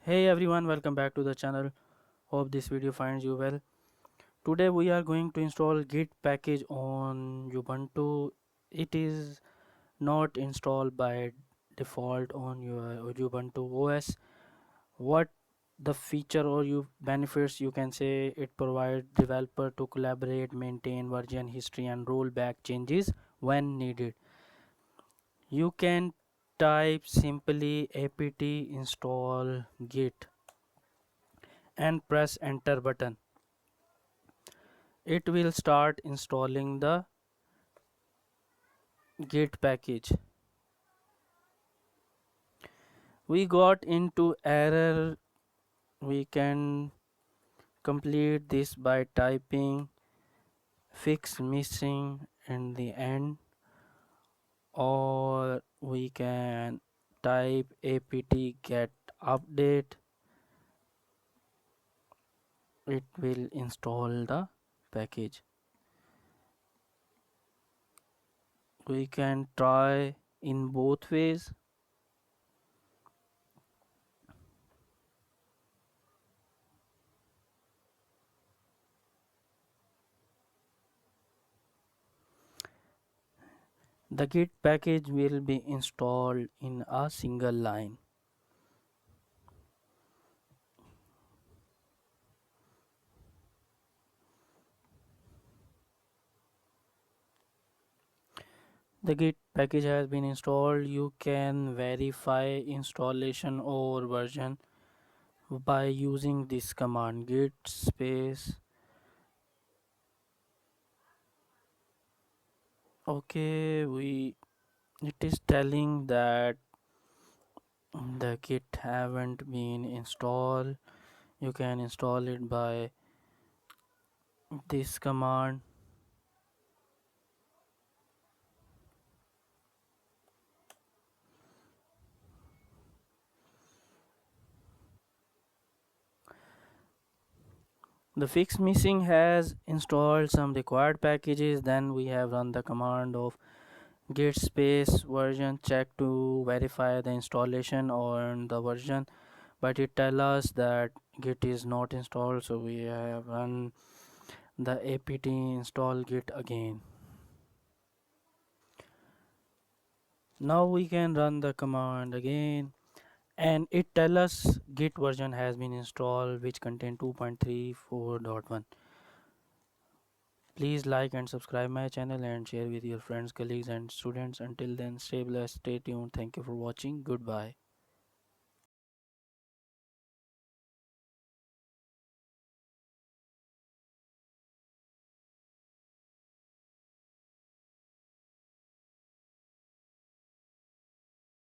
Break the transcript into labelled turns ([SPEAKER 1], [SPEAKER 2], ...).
[SPEAKER 1] Hey everyone, welcome back to the channel. Hope this video finds you well. Today we are going to install Git package on Ubuntu. It is not installed by default on your Ubuntu OS. What the feature or you benefits you can say it provides developer to collaborate, maintain version history and roll back changes when needed. You can type simply apt install git and press enter button. It will start installing the git package. We got into error. We can complete this by typing fix missing in the end, or we can type apt get update. It will install the package. We can try in both ways. The git package will be installed in a single line. The git package has been installed. You can verify installation or version by using this command git space. Okay, it is telling that the git haven't been installed. You can install it by this command. The fix missing has installed some required packages. Then we have run the command of git space version check to verify the installation on the version, but it tell us that git is not installed, so we have run the apt install git again. Now we can run the command again and it tell us git version has been installed which contain 2.34.1. Please like and subscribe my channel and share with your friends, colleagues and students. Until then, stay blessed, stay tuned. Thank you for watching. Goodbye.